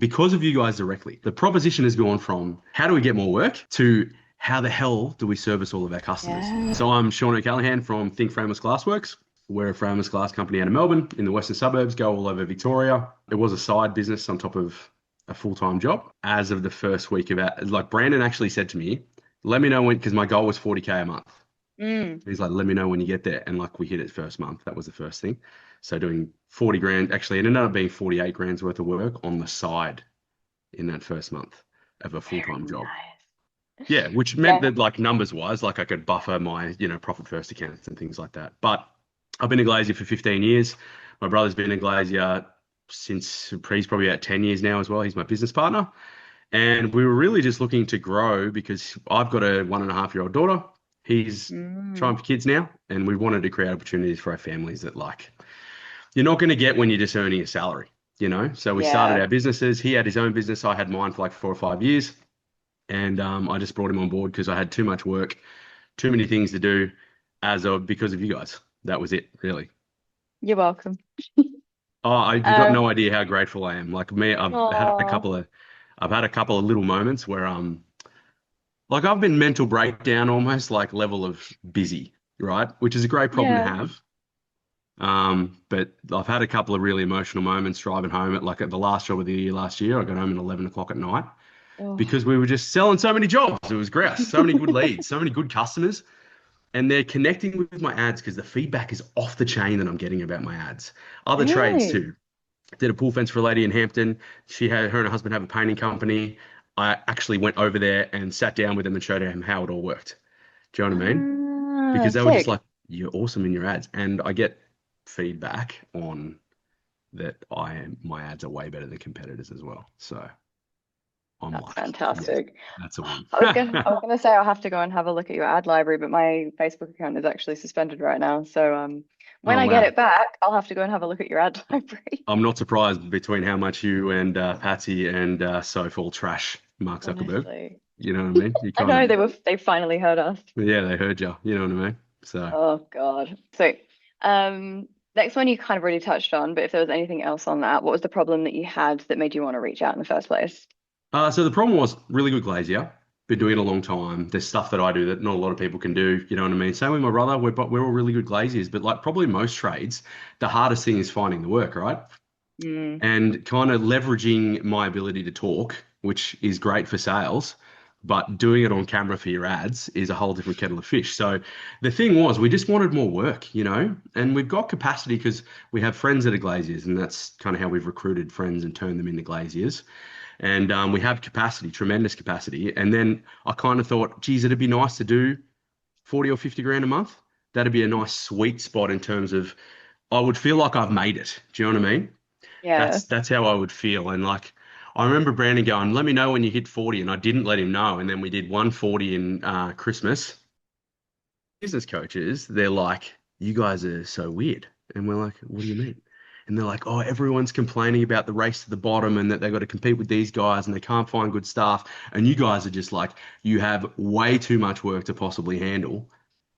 because of you guys directly. The proposition has gone from how do we get more work to how the hell do we service all of our customers? Yeah. So I'm Sean O'Callaghan from Think Frameless Glassworks. We're a frameless glass company out of Melbourne in the western suburbs, go all over Victoria. It was a side business on top of a full-time job. As of the first week of that, like Brandon actually said to me, let me know when, because my goal was 40K a month. Mm. He's like, let me know when you get there. And like we hit it first month. That was the first thing. So doing 40 grand, actually it ended up being 48 grand's worth of work on the side in that first month of a Very full-time job. nice. Yeah, which meant Yeah. that like numbers wise, like I could buffer my, profit first accounts and things like that. But I've been a glazier for 15 years. My brother's been a glazier since he's probably about 10 years now as well. He's my business partner. And we were really just looking to grow because I've got a 1.5-year-old daughter. He's Mm. trying for kids now, and we wanted to create opportunities for our families that like you're not going to get when you're just earning a salary. So we started Yeah. our businesses. He had his own business. I had mine for like 4 or 5 years. And I just brought him on board because I had too much work, too many things to do because of you guys. That was it, really. You're welcome. You've got Um, no idea how grateful I am. Like me, oh, I've had a couple of little moments where like I've been mental breakdown almost like level of busy, right? Which is a great problem to yeah. have. But I've had a couple of really emotional moments driving home at the last job of the year last year. I got home at 11 o'clock at night Oh. because we were just selling so many jobs. It was grouse, so many good leads, so many good customers. And they're connecting with my ads because the feedback is off the chain that I'm getting about my ads. Other trades Really? too. Did a pool fence for a lady in Hampton. Her and her husband have a painting company. I actually went over there and sat down with them and showed them how it all worked. Do you know what I mean? Ah, Because they were just sick. like, "You're awesome in your ads," and I get feedback on that. My ads are way better than competitors as well. So I'm That's like, yes, fantastic. that's a win. I was gonna say I'll have to go and have a look at your ad library, but my Facebook account is actually suspended right now. So when Oh I get wow. it back, I'll have to go and have a look at your ad library. I'm not surprised between how much you and Patsy and Soph all trash Mark Zuckerberg. Honestly. You know what I mean? You I kind of, know they finally heard us. yeah, they heard you. You know what I mean? So, Oh God. So next one you kind of already touched on, but if there was anything else on that, what was the problem that you had that made you want to reach out in the first place? so the problem was really good glazier. Been doing it a long time. There's stuff that I do that not a lot of people can do. You know what I mean? Same with my brother. We're all really good glaziers, but like probably most trades, the hardest thing is finding the work, right? Mm, And kind of leveraging my ability to talk, which is great for sales, but doing it on camera for your ads is a whole different kettle of fish. So the thing was, we just wanted more work, and we've got capacity because we have friends that are glaziers, and that's kind of how we've recruited friends and turned them into glaziers. And we have capacity, tremendous capacity. And then I kind of thought, geez, it'd be nice to do 40 or 50 grand a month. That'd be a nice sweet spot in terms of I would feel like I've made it. Do you know what I mean? yeah. That's how I would feel. And like I remember Brandon going, "Let me know when you hit 40," and I didn't let him know. And then we did 140 in Christmas. Business coaches, they're like, "You guys are so weird," and we're like, "What do you mean?" And they're like, "Oh, everyone's complaining about the race to the bottom and that they've got to compete with these guys and they can't find good staff. And you guys are just like, you have way too much work to possibly handle.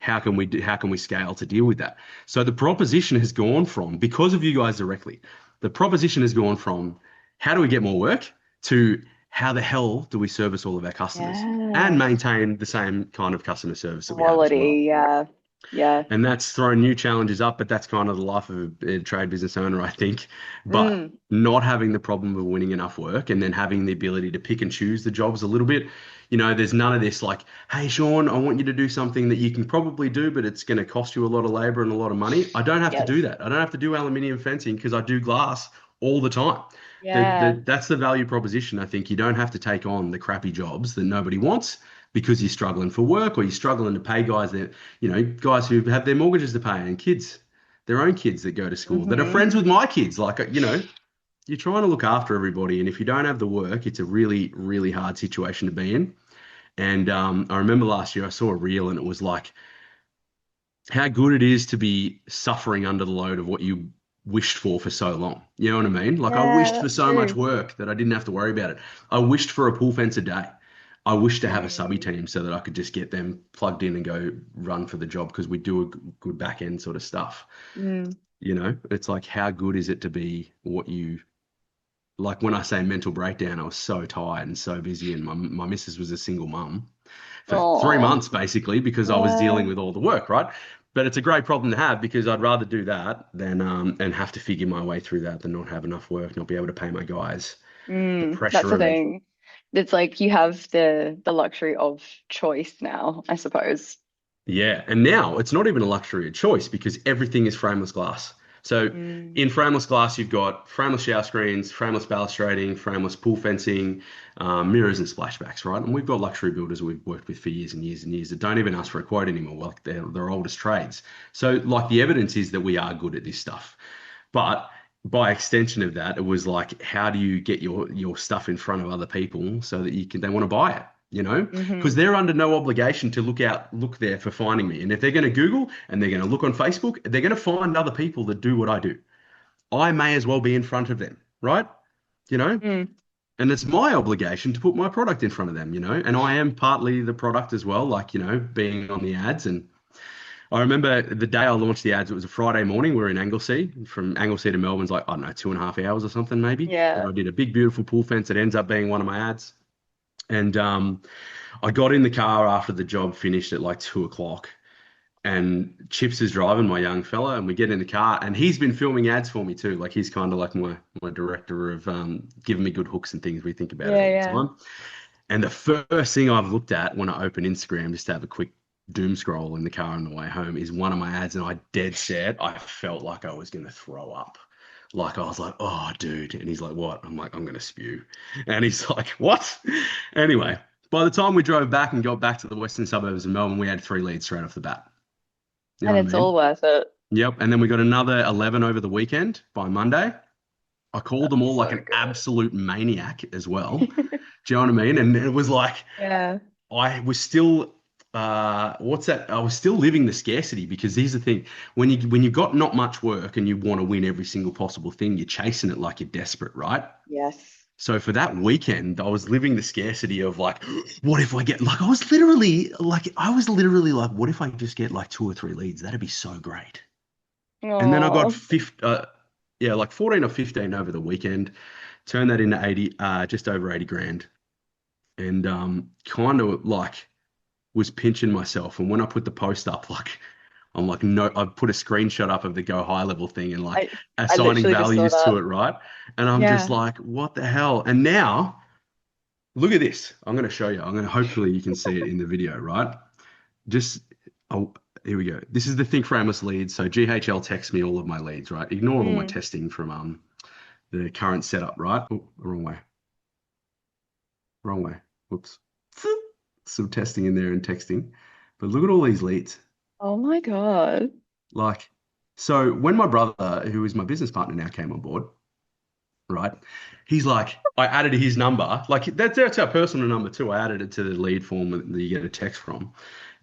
How can we scale to deal with that?" So the proposition has gone from, because of you guys directly, the proposition has gone from how do we get more work to how the hell do we service all of our customers and Yes. maintain the same kind of customer service that we have as well. Quality, yeah. Yeah. And that's thrown new challenges up, but that's kind of the life of a trade business owner, I think. But Mm, not having the problem of winning enough work and then having the ability to pick and choose the jobs a little bit. There's none of this like, hey, Sean, I want you to do something that you can probably do, but it's going to cost you a lot of labor and a lot of money. I don't have to do yes. that. I don't have to do aluminium fencing because I do glass all the time. Yeah. That's the value proposition. I think you don't have to take on the crappy jobs that nobody wants because you're struggling for work or you're struggling to pay guys who have their mortgages to pay and kids, their own kids that go to school, that are Hmm. friends with my kids. You're trying to look after everybody. And if you don't have the work, it's a really, really hard situation to be in. And I remember last year I saw a reel and it was like how good it is to be suffering under the load of what you wished for so long. You know what I mean? Like I Yeah, wished for that's so much true. work that I didn't have to worry about it. I wished for a pool fence a day. I wish to have a subby Mm, team so that I could just get them plugged in and go run for the job because we do a good back end sort of stuff. mm. It's like how good is it to be what you like when I say mental breakdown, I was so tired and so busy, and my missus was a single mum for 3 months Oh, basically because I was dealing yeah. with all the work, right? But it's a great problem to have because I'd rather do that than and have to figure my way through that than not have enough work, not be able to pay my guys. The That's pressure the of it. thing. It's like you have the luxury of choice now, I suppose. Yeah, and now it's not even a luxury of choice because everything is frameless glass. So Mm, in frameless glass, you've got frameless shower screens, frameless balustrading, frameless pool fencing, mirrors and splashbacks, right? And we've got luxury builders we've worked with for years and years and years that don't even ask for a quote anymore. Like they're oldest trades. So like the evidence is that we are good at this stuff. But by extension of that, it was like, how do you get your stuff in front of other people so that you can they want to buy it, you know? Because hmm they're under no obligation to look there for finding me. And if they're going to Google and they're going to look on Facebook, they're going to find other people that do what I do. I may as well be in front of them, right? You know? Mm. And it's my obligation to put my product in front of them, you know? And I am partly the product as well, like, being on the ads. And I remember the day I launched the ads, it was a Friday morning. We are in Anglesea. From Anglesea to Melbourne's like, I don't know, 2.5 hours or something maybe. And Yeah. I did a big, beautiful pool fence that ends up being one of my ads. And I got in the car after the job finished at like 2 o'clock. And Chips is driving, my young fella, and we get in the car. And he's been filming ads for me too. Like he's kind of like my director of giving me good hooks and things. We think about it Yeah, all the yeah. time. And the first thing I've looked at when I open Instagram, just to have a quick doom scroll in the car on the way home, is one of my ads. And I dead set, I felt like I was going to throw up. Like I was like, oh, dude. And he's like, what? I'm like, I'm going to spew. And he's like, what? Anyway, by the time we drove back and got back to the western suburbs of Melbourne, we had 3 leads straight off the bat. You know And what I it's all mean? worth it. Yep. And then we got another 11 over the weekend by Monday. I called them That's all like so an good. absolute maniac as well. Do you know what I mean? And it was like, Yeah. I was still what's that? I was still living the scarcity because here's the thing. When you got not much work and you want to win every single possible thing, you're chasing it like you're desperate, right? Yes. So for that weekend, I was living the scarcity of like, what if I get like I was literally like, what if I just get like 2 or 3 leads? That'd be so great. And then I got Oh, 14 or 15 over the weekend, turned that into 80, just over 80 grand. And kind of like was pinching myself. And when I put the post up, like I'm like, no, I put a screenshot up of the go high level thing and like I I assigning literally just saw values to that. it, right? And I'm just Yeah. like, what the hell? And now look at this. I'm going to show you. I'm going to hopefully you can see it in the video, right? Just oh, here we go. This is the Think Frameless leads. So GHL texts me all of my leads, right? Ignore all my Mm. testing from the current setup, right? Oh, wrong way. Wrong way. Whoops. Some testing in there and texting. But look at all these leads. Oh my God. Like, so when my brother, who is my business partner now, came on board, right? He's like, I added his number. Like that's our personal number too. I added it to the lead form that you get a text from.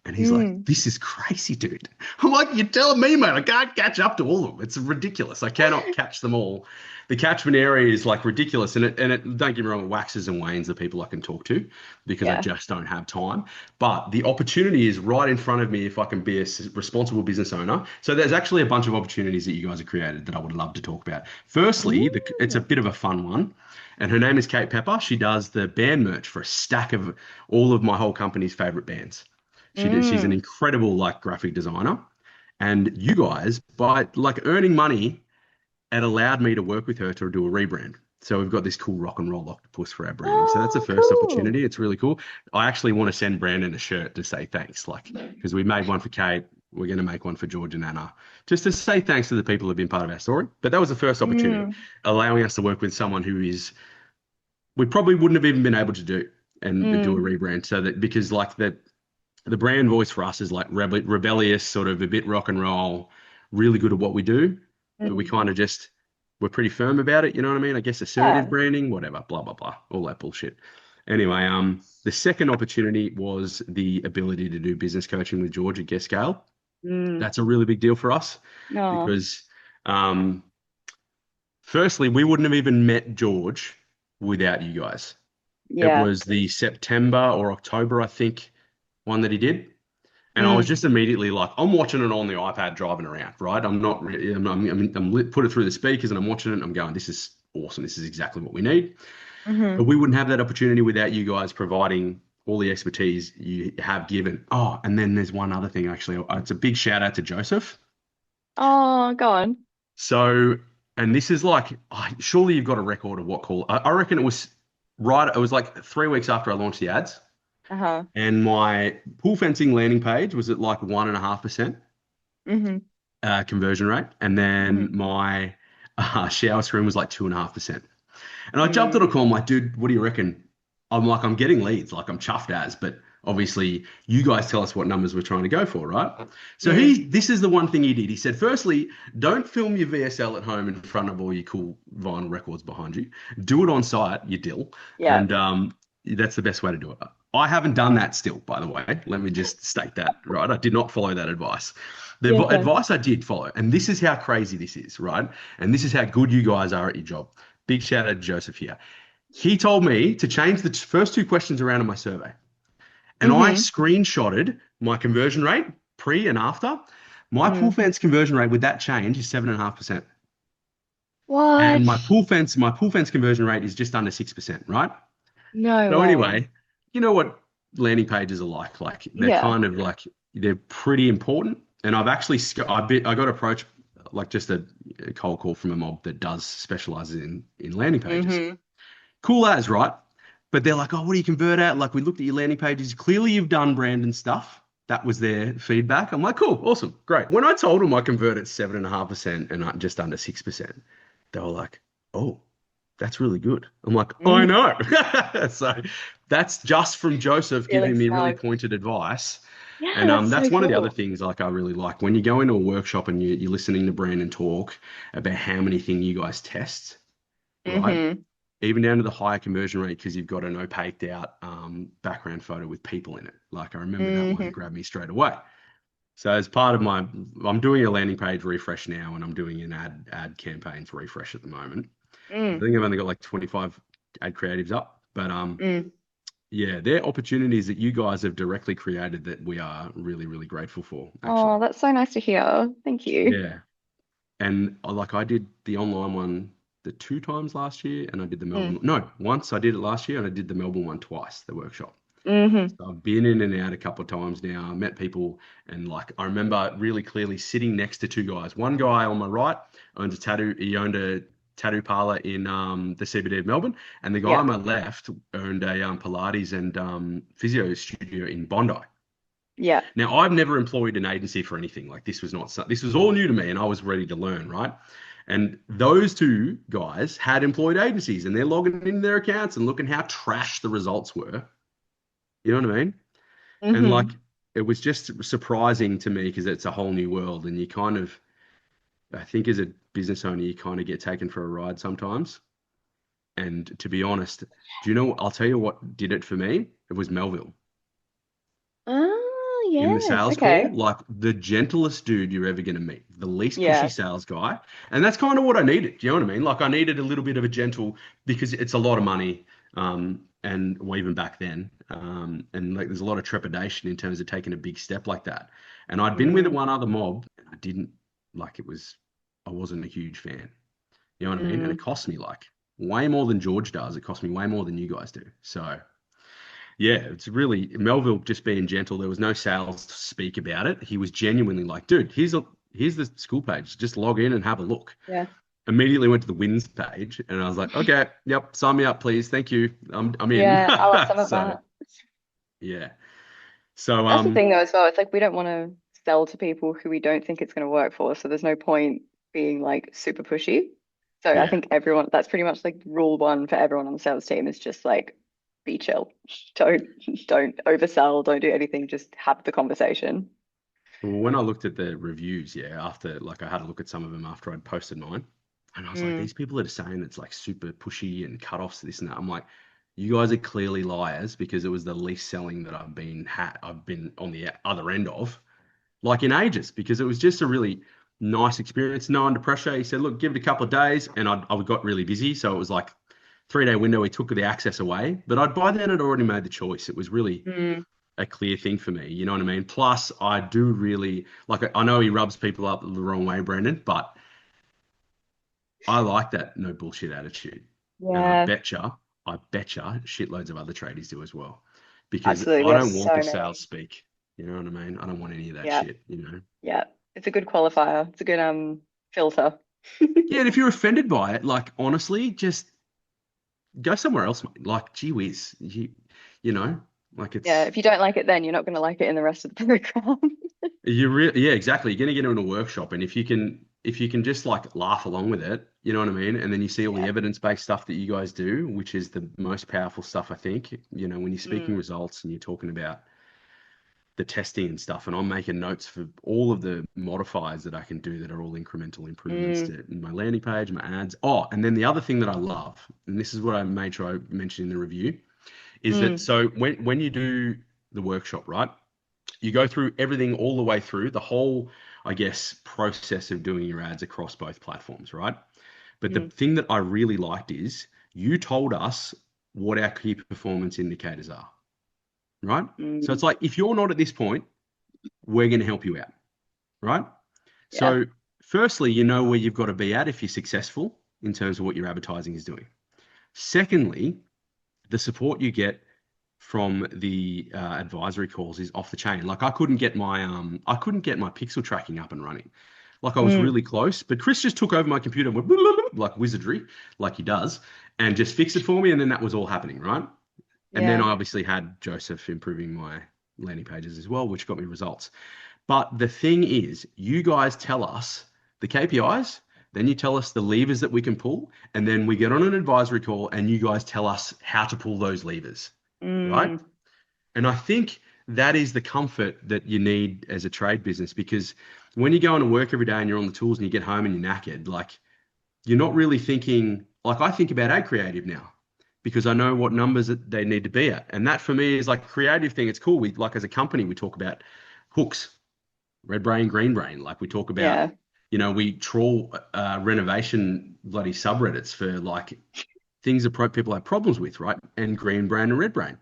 And he's like, Mm. this is crazy, dude. I'm like, you're telling me, mate, I can't catch up to all of them. It's ridiculous. I cannot catch them all. The catchment area is like ridiculous. And it don't get me wrong, it waxes and wanes the people I can talk to because I Yeah. just don't have time. But the opportunity is right in front of me if I can be a responsible business owner. So there's actually a bunch of opportunities that you guys have created that I would love to talk about. Firstly, it's a Mm. bit of a fun one. And her name is Kate Pepper. She does the band merch for a stack of all of my whole company's favorite bands. She's an Mm. incredible like graphic designer. And you guys, by like earning money, it allowed me to work with her to do a rebrand. So we've got this cool rock and roll octopus for our branding. So that's the Oh, first cool. opportunity. It's really cool. I actually want to send Brandon a shirt to say thanks, like because we made one for Kate. We're going to make one for George and Anna, just to say thanks to the people who've been part of our story. But that was the first opportunity, Mm. allowing us to work with someone who is we probably wouldn't have even been able to do and do a Mm. rebrand. So that because like the brand voice for us is like rebellious, sort of a bit rock and roll, really good at what we do, but we Mm. kind of just we're pretty firm about it. You know what I mean? I guess assertive Yeah. branding, whatever, blah blah blah, all that bullshit. Anyway, the second opportunity was the ability to do business coaching with George at Guest Scale. Mm. That's a really big deal for us No. because, firstly, we wouldn't have even met George without you guys. It Yeah. was the September or October, I think, one that he did. And I was Mm. just immediately like, I'm watching it on the iPad driving around, right? I'm not really, put it through the speakers and I'm watching it and I'm going, this is awesome. This is exactly what we need. But Hmm. we wouldn't have that opportunity without you guys providing all the expertise you have given. Oh, and then there's one other thing actually. It's a big shout out to Joseph. Oh, go on. So, and this is like, surely you've got a record of what call. I reckon it was right. It was like 3 weeks after I launched the ads, Uh-huh. and my pool fencing landing page was at like 1.5% Hmm. conversion rate, and then Hmm. my shower screen was like 2.5%. And I jumped on a Mm. call. I'm like, dude, what do you reckon? I'm like, I'm getting leads, like I'm chuffed as, but obviously you guys tell us what numbers we're trying to go for, right? So Mm. this is the one thing he did. He said, firstly, don't film your VSL at home in front of all your cool vinyl records behind you. Do it on site, you dill, Yeah. and that's the best way to do it. I haven't done that still, by the way. Let me just state that, right? I did not follow that advice. The Yeah, fair. advice I did follow, and this is how crazy this is, right? And this is how good you guys are at your job. Big shout out to Joseph here. He told me to change the first two questions around in my survey. And I Hmm. screenshotted my conversion rate pre and after. My pool Mm. fence conversion rate with that change is 7.5%. And What? my pool fence conversion rate is just under 6%, right? No So way. anyway, you know what landing pages are like? Like they're Yeah. kind of like they're pretty important. And I've actually I got approached like just a cold call from a mob that does specializes in landing pages. Hmm. Cool as, right? But they're like, oh, what do you convert at? Like, we looked at your landing pages. Clearly, you've done brand and stuff. That was their feedback. I'm like, cool, awesome, great. When I told them I converted 7.5% and just under 6%, they were like, oh, that's really good. I'm like, I Hmm. know. So that's just from Joseph Feeling giving me really smug. pointed advice. Yeah, And that's so that's one of the other cool. things like I really like when you go into a workshop and you're listening to Brandon talk about how many things you guys test, right? Hmm. Even down to the higher conversion rate because you've got an opaqued out background photo with people in it. Like I remember that one Hmm. grabbed me straight away. So as part of I'm doing a landing page refresh now, and I'm doing an ad campaigns refresh at the moment. I Mm. think I've only got like 25 ad creatives up, but Mm. yeah, they're opportunities that you guys have directly created that we are really really grateful for, Oh, actually. that's so nice to hear. Thank you. Yeah. And like I did the online one the 2 times last year, and I did the Mm. Melbourne. No, once I did it last year, and I did the Melbourne one twice, the workshop. Hmm. So I've been in and out a couple of times now. I met people, and like I remember really clearly sitting next to two guys. One guy on my right owns a tattoo. He owned a tattoo parlor in the CBD of Melbourne, and the guy Yeah. on my left owned a Pilates and physio studio in Bondi. Yeah. Now, I've never employed an agency for anything. Like this was not, this was all new to me and I was ready to learn, right? And those two guys had employed agencies and they're logging in their accounts and looking how trash the results were. You know what I mean? And like, Hmm. it was just surprising to me because it's a whole new world. And you kind of, I think as a business owner, you kind of get taken for a ride sometimes. And to be honest, do you know, I'll tell you what did it for me. It was Melville. Oh, In the yes. sales call, Okay. like the gentlest dude you're ever going to meet, the least pushy Yeah. sales guy. And that's kind of what I needed. Do you know what I mean? Like I needed a little bit of a gentle because it's a lot of money. And well, even back then, and like there's a lot of trepidation in terms of taking a big step like that. And I'd been with Mm. one other mob, and I didn't like it was, I wasn't a huge fan. You know what I mean? And it Mm. cost me like way more than George does. It cost me way more than you guys do. So yeah, it's really Melville just being gentle. There was no sales speak about it. He was genuinely like, dude, here's the school page. Just log in and have a look. Yeah. Immediately went to the wins page and I was like, okay, yep, sign me up, please. Thank you. I'm in. Yeah. I love some of So that. yeah. So That's the thing though as well. It's like we don't want to sell to people who we don't think it's going to work for. So there's no point being like super pushy. So I yeah. think everyone, that's pretty much like rule one for everyone on the sales team is just like be chill. Don't don't oversell, don't do anything, just have the conversation. Well, when I looked at the reviews, yeah, after like I had a look at some of them after I'd posted mine, and I was like, Mm. these people that are saying it's like super pushy and cut-offs, this and that. I'm like, you guys are clearly liars because it was the least selling that I've been on the other end of, like in ages, because it was just a really nice experience. No under pressure. He said, look, give it a couple of days, and I got really busy, so it was like 3 day window. He took the access away, but by then I'd already made the choice. It was really Mm. a clear thing for me. You know what I mean? Plus, I do really like. I know he rubs people up the wrong way, Brendan, but I like that no bullshit attitude. And Yeah, I betcha shitloads of other tradies do as well. Because absolutely. We I have don't want so the sales many. speak. You know what I mean? I don't want any of that Yeah, shit, you know? yeah. It's a good qualifier. It's a good filter. Yeah, and if you're offended by it, like honestly, just go somewhere else, mate. Like, gee whiz, you know, like Yeah, it's if you don't like it then you're not going to like it in the rest of the program. yeah, exactly. You're gonna get into a workshop, and if you can just like laugh along with it, you know what I mean? And then you see all the Yeah. evidence-based stuff that you guys do, which is the most powerful stuff, I think. You know, when you're speaking Mm, results and you're talking about the testing and stuff, and I'm making notes for all of the modifiers that I can do that are all incremental improvements mm, to my landing page, my ads. Oh, and then the other thing that I love, and this is what I made sure I mentioned in the review, is that mm, so when you do the workshop, right? You go through everything all the way through the whole, I guess, process of doing your ads across both platforms, right? But the mm, thing that I really liked is you told us what our key performance indicators are, right? So mm. it's like if you're not at this point, we're going to help you out, right? Yeah. So, firstly, you know where you've got to be at if you're successful in terms of what your advertising is doing. Secondly, the support you get from the advisory calls is off the chain. Like I couldn't get my pixel tracking up and running. Like I was Mm, really close, but Chris just took over my computer and went like wizardry, like he does, and just fixed it for me. And then that was all happening, right? And then yeah. I obviously had Joseph improving my landing pages as well, which got me results. But the thing is, you guys tell us the KPIs, then you tell us the levers that we can pull, and then we get on an advisory call and you guys tell us how to pull those levers, right? Mm, And I think that is the comfort that you need as a trade business because when you go into work every day and you're on the tools and you get home and you're knackered, like you're not really thinking, like I think about ad creative now because I know what numbers that they need to be at. And that for me is like a creative thing. It's cool. We like as a company, we talk about hooks, red brain, green brain. Like we talk about, yeah. we trawl renovation bloody subreddits for like things that people have problems with, right? And green brain and red brain.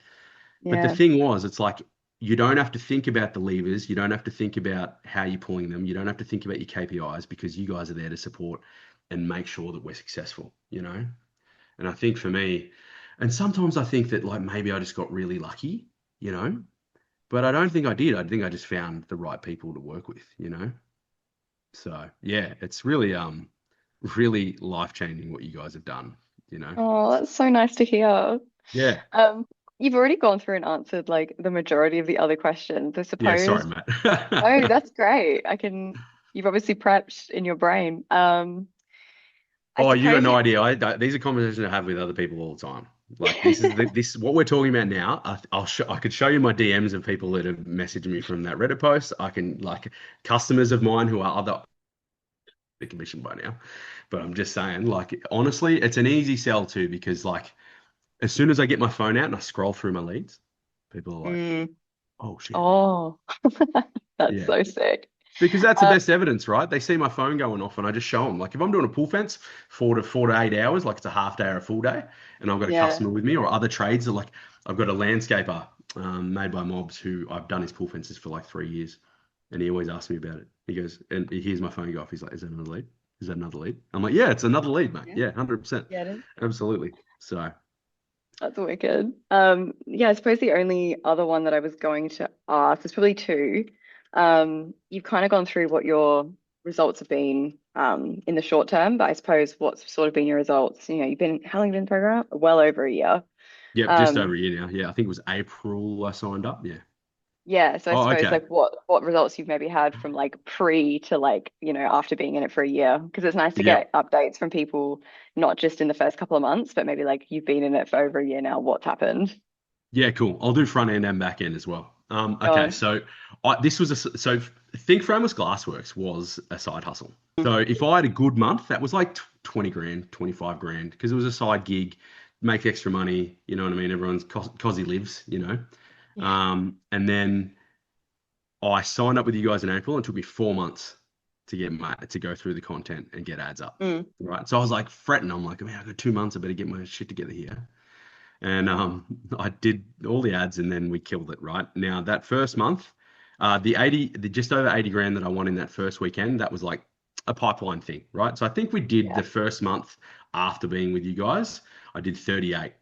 But the Yeah. thing was, it's like you don't have to think about the levers. You don't have to think about how you're pulling them. You don't have to think about your KPIs because you guys are there to support and make sure that we're successful, you know? And I think for me, and sometimes I think that like maybe I just got really lucky, you know? But I don't think I did. I think I just found the right people to work with, you know? So yeah, it's really really life-changing what you guys have done, you know? Oh, that's so nice to hear. Yeah. Um, you've already gone through and answered like the majority of the other questions. I Yeah, sorry, suppose. Oh, Matt. that's great. You've obviously prepped in your brain. I Oh, you got suppose no you, idea. These are conversations I have with other people all the time. Like this what we're talking about now. I could show you my DMs of people that have messaged me from that Reddit post. I can like customers of mine who are other commission by now. But I'm just saying, like honestly, it's an easy sell too because like as soon as I get my phone out and I scroll through my leads, people are like, mm, "Oh shit, oh, that's yeah." so sick. Because that's the Um, best evidence, right? They see my phone going off and I just show them. Like if I'm doing a pull fence 4 to 8 hours, like it's a half day or a full day, and I've got a yeah, customer with me or other trades that like I've got a landscaper made by mobs who I've done his pull fences for like 3 years. And he always asks me about it. He goes, and he hears my phone go off. He's like, "Is that another lead? Is that another lead?" I'm like, "Yeah, it's another lead, mate. yeah, Yeah, 100%. yeah, it is. Absolutely." So, That's wicked. Yeah, I suppose the only other one that I was going to ask is probably two. You've kind of gone through what your results have been in the short term, but I suppose what's sort of been your results? You've been how long have you been in the program? Well over a year. yep, just over Um, a year now. Yeah, I think it was April I signed up. Yeah. yeah, so I Oh, suppose okay. like what results you've maybe had from like pre to like, after being in it for a year. Because it's nice to Yep. get updates from people, not just in the first couple of months, but maybe like you've been in it for over a year now, what's happened? Yeah, cool. I'll do front end and back end as well. Okay, Oh, so this was so think Frameless Glassworks was a side hustle. So if I had a good month, that was like 20 grand, 25 grand, because it was a side gig, make extra money. You know what I mean? Everyone's cos he lives, you know. yeah. And then I signed up with you guys in April, and it took me 4 months to get to go through the content and get ads up. Mm, Right. So I was like fretting. I'm like, man, I got 2 months. I better get my shit together here. And I did all the ads and then we killed it, right? Now that first month, the just over 80 grand that I won in that first weekend, that was like a pipeline thing, right? So I think we did Yeah. the first month after being with you guys, I did 38,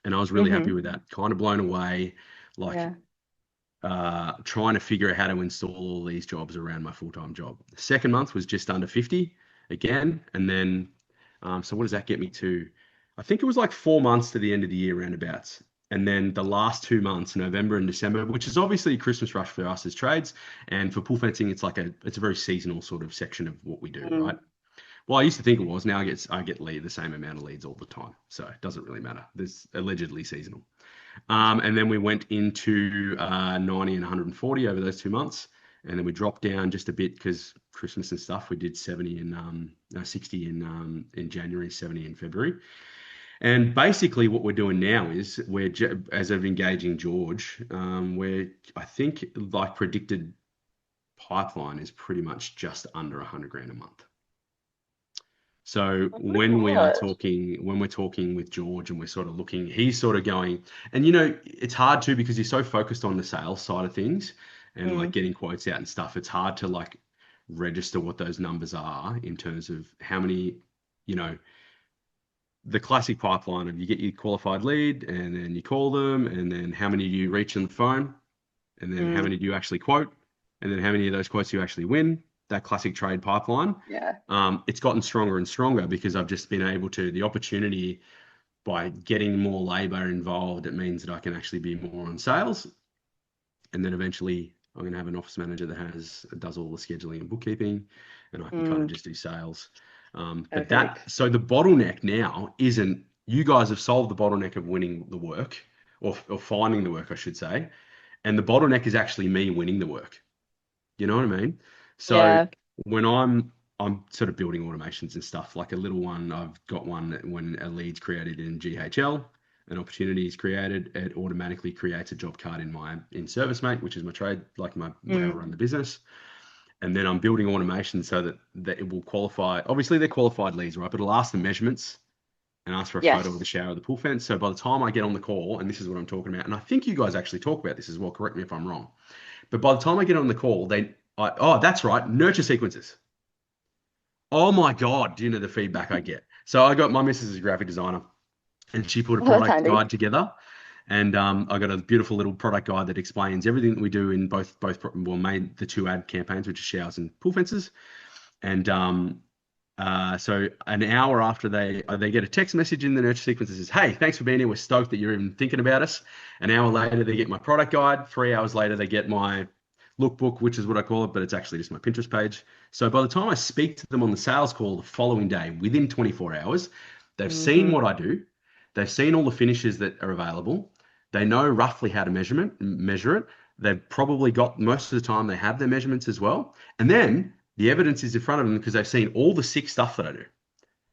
and I was really happy Hmm. with that. Kind of blown away, like Yeah. trying to figure out how to install all these jobs around my full-time job. The second month was just under 50 again, and then so what does that get me to? I think it was like 4 months to the end of the year roundabouts. And then the last 2 months, November and December, which is obviously a Christmas rush for us as trades. And for pool fencing, it's a very seasonal sort of section of what we do, right? Mm. Well, I used to think it was. Now I get the same amount of leads all the time. So it doesn't really matter. There's allegedly seasonal. And then we went into 90 and 140 over those 2 months. And then we dropped down just a bit because Christmas and stuff. We did 70 and no, 60 in January, 70 in February. And basically, what we're doing now is as of engaging George, we're I think like predicted pipeline is pretty much just under 100 grand a month. So Oh my God. when we're talking with George and we're sort of looking, he's sort of going, and it's hard too because he's so focused on the sales side of things and like Mm. getting quotes out and stuff. It's hard to like register what those numbers are in terms of how many, you know, the classic pipeline of you get your qualified lead and then you call them and then how many do you reach on the phone and then how Mm. many do you actually quote and then how many of those quotes you actually win, that classic trade pipeline. Yeah. It's gotten stronger and stronger because I've just been able to, the opportunity by getting more labor involved, it means that I can actually be more on sales. And then eventually I'm going to have an office manager that does all the scheduling and bookkeeping, and I can kind of Mm. just do sales. Perfect. So the bottleneck now isn't, you guys have solved the bottleneck of winning the work or finding the work, I should say. And the bottleneck is actually me winning the work. You know what I mean? So Yeah. when I'm sort of building automations and stuff, like a little one, I've got one that when a lead's created in GHL, an opportunity is created, it automatically creates a job card in ServiceMate, which is my trade, like my way I Mm. run the business. And then I'm building automation so that it will qualify. Obviously, they're qualified leads, right? But it'll ask the measurements and ask for a photo of the Yes. shower of the pool fence. So by the time I get on the call, and this is what I'm talking about, and I think you guys actually talk about this as well. Correct me if I'm wrong. But by the time I get on the call, oh, that's right, nurture sequences. Oh my God, do you know the feedback I get? So I got my missus is a graphic designer, and she put a Oh, that's product handy. guide together, and I got a beautiful little product guide that explains everything that we do in well, made the two ad campaigns, which are showers and pool fences, and so an hour after they get a text message in the nurture sequence that says, "Hey, thanks for being here. We're stoked that you're even thinking about us." An hour later, they get my product guide. 3 hours later, they get my lookbook, which is what I call it, but it's actually just my Pinterest page. So by the time I speak to them on the sales call the following day, within 24 hours, they've seen Hmm. what I do. They've seen all the finishes that are available. They know roughly how to measure it. They've probably got most of the time they have their measurements as well. And then the evidence is in front of them because they've seen all the sick stuff that I do.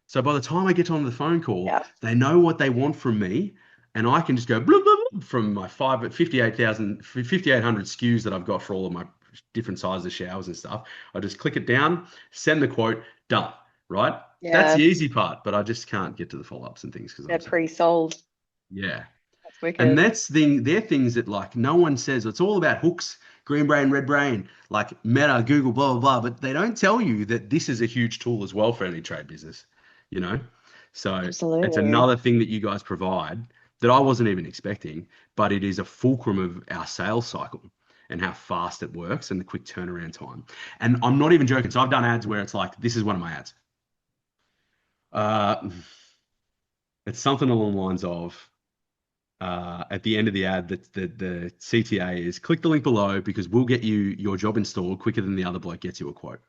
So by the time I get on the phone call, Yeah. they know what they want from me, and I can just go blah, blah, blah, from my 5,800 SKUs that I've got for all of my different sizes of showers and stuff. I just click it down, send the quote, done. Right? That's Yeah. the easy part, but I just can't get to the follow-ups and things because They're I'm so busy. pre-sold. Yeah. That's And wicked. they're things that like no one says. It's all about hooks, green brain, red brain, like Meta, Google, blah, blah, blah. But they don't tell you that this is a huge tool as well for any trade business, you know? So it's Absolutely. another thing that you guys provide that I wasn't even expecting, but it is a fulcrum of our sales cycle and how fast it works and the quick turnaround time. And I'm not even joking. So I've done ads where it's like, this is one of my ads. Uh, it's something along the lines of, at the end of the ad, the CTA is click the link below because we'll get you your job installed quicker than the other bloke gets you a quote.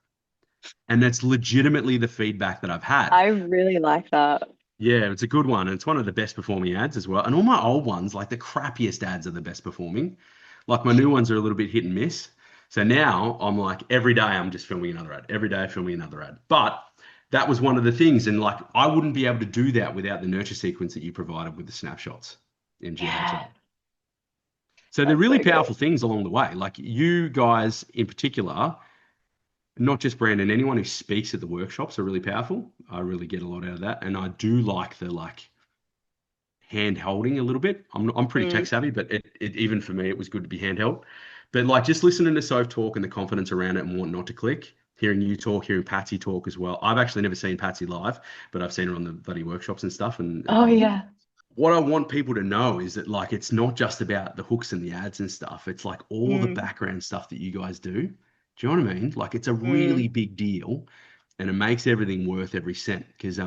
And that's legitimately the feedback that I've had. I really like that. Yeah, it's a good one. And it's one of the best performing ads as well. And all my old ones, like the crappiest ads, are the best performing. Like my new ones are a little bit hit and miss. So now I'm like, every day I'm just filming another ad, every day filming another ad. But that was one of the things. And like, I wouldn't be able to do that without the nurture sequence that you provided with the snapshots in Yeah. GHL. So they're That's really so good. powerful things along the way. Like you guys in particular, not just Brandon, anyone who speaks at the workshops are really powerful. I really get a lot out of that. And I do like the like hand holding a little bit. I'm pretty tech Mm. savvy, but it even for me, it was good to be handheld. But like just listening to Soph talk and the confidence around it and what not to click. hearing you talk, hearing Patsy talk as well. I've actually never seen Patsy live, but I've seen her on the bloody workshops and stuff. And Oh yeah. what I want people to know is that like it's not just about the hooks and the ads and stuff. It's like all the Mm, background stuff that you guys do. Do you know what I mean? Like it's a really mm, big deal and it makes everything worth every cent. Because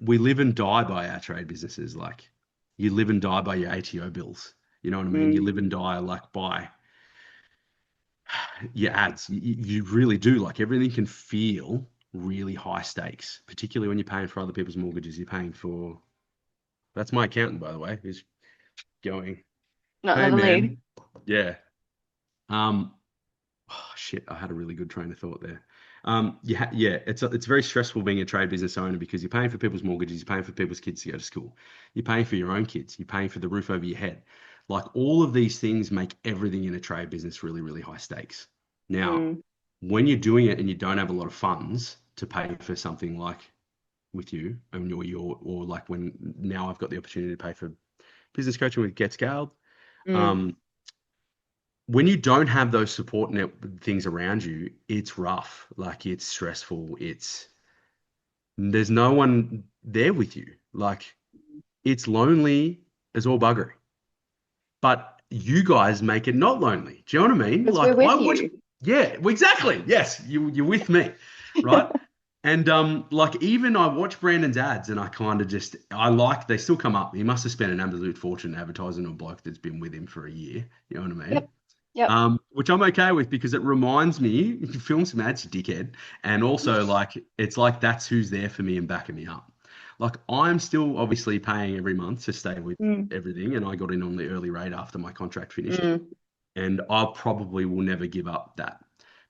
we live and die by our trade businesses. Like you live and die by your ATO bills. You know what I mean? You mm, live and die like by your ads. You really do. Like everything can feel really high stakes, particularly when you're paying for other people's mortgages. You're paying for. That's my accountant, by the way, who's going, not "Hey, another lead. man, yeah." Um, Oh, shit, I had a really good train of thought there. Yeah, it's very stressful being a trade business owner because you're paying for people's mortgages, you're paying for people's kids to go to school, you're paying for your own kids, you're paying for the roof over your head. Like all of these things make everything in a trade business really, really high stakes. Now, Mm, when you're doing it and you don't have a lot of funds to pay for something like with you, and or like when now I've got the opportunity to pay for business coaching with Get Scaled. mm. um, when you don't have those support net things around you, it's rough. Like it's stressful. There's no one there with you. Like it's lonely as all buggery. But you guys make it not lonely. Do you know what I mean? Because we're Like I with watch, you. yeah, well, exactly. Yes, you're with me, right? And like even I watch Brandon's ads and I kind of just I like they still come up. He must have spent an absolute fortune advertising a bloke that's been with him for a year. You know what I mean? Yep. Yep. Which I'm okay with because it reminds me, film some ads, you dickhead. And also, like, it's like that's who's there for me and backing me up. Like, I'm still obviously paying every month to stay with Mm, everything, and I got in on the early rate after my contract finished. mm. And I probably will never give up that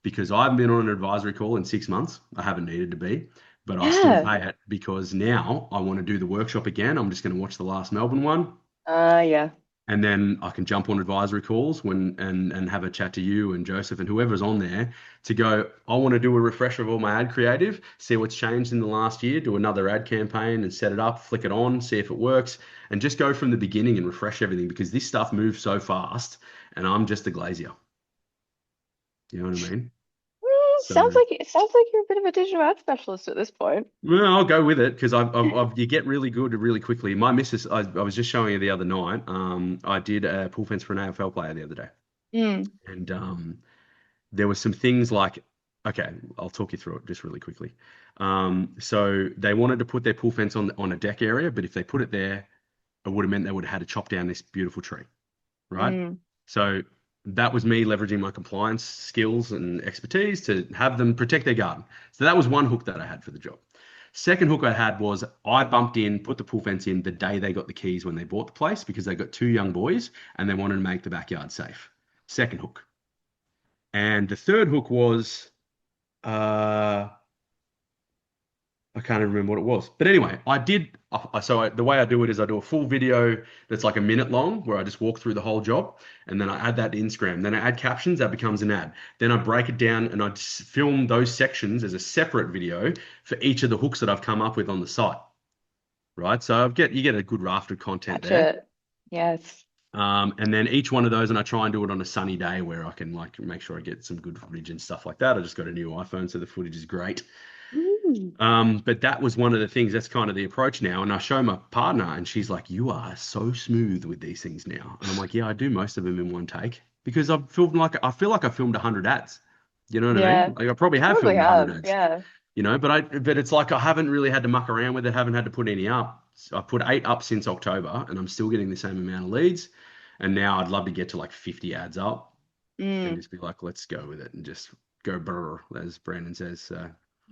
because I haven't been on an advisory call in 6 months. I haven't needed to be, but I still Yeah. pay it because now I want to do the workshop again. I'm just going to watch the last Melbourne one Yeah. and then I can jump on advisory calls and have a chat to you and Joseph and whoever's on there to go, I want to do a refresher of all my ad creative, see what's changed in the last year, do another ad campaign and set it up, flick it on, see if it works, and just go from the beginning and refresh everything because this stuff moves so fast and I'm just a glazier. You know what I mean? So Sounds like you're a bit of a digital ad specialist at this point. well, I'll go with it because you get really good really quickly. My missus, I was just showing you the other night. I did a pool fence for an AFL player the other day, Mm, and there were some things like, okay, I'll talk you through it just really quickly. So they wanted to put their pool fence on a deck area, but if they put it there, it would have meant they would have had to chop down this beautiful tree, right? mm, So that was me leveraging my compliance skills and expertise to have them protect their garden. So that was one hook that I had for the job. Second hook I had was I bumped in, put the pool fence in the day they got the keys when they bought the place because they got two young boys and they wanted to make the backyard safe. Second hook. And the third hook was uh, I can't even remember what it was. But anyway, I did. The way I do it is I do a full video that's like a minute long where I just walk through the whole job and then I add that to Instagram. Then I add captions, that becomes an ad. Then I break it down and I just film those sections as a separate video for each of the hooks that I've come up with on the site. Right. So you get a good raft of content there. gotcha. Yes. And then each one of those, and I try and do it on a sunny day where I can like make sure I get some good footage and stuff like that. I just got a new iPhone, so the footage is great. Mm. But that was one of the things, that's kind of the approach now. And I show my partner, and she's like, "You are so smooth with these things now." And I'm like, "Yeah, I do most of them in one take because I feel like I filmed 100 ads. You know what I Yeah. mean? Like I probably have Probably filmed 100 have. ads, Yeah. but it's like I haven't really had to muck around with it, haven't had to put any up. So I put 8 up since October, and I'm still getting the same amount of leads. And now I'd love to get to like 50 ads up and Mm. just be like, let's go with it and just go brr, as Brandon says. So.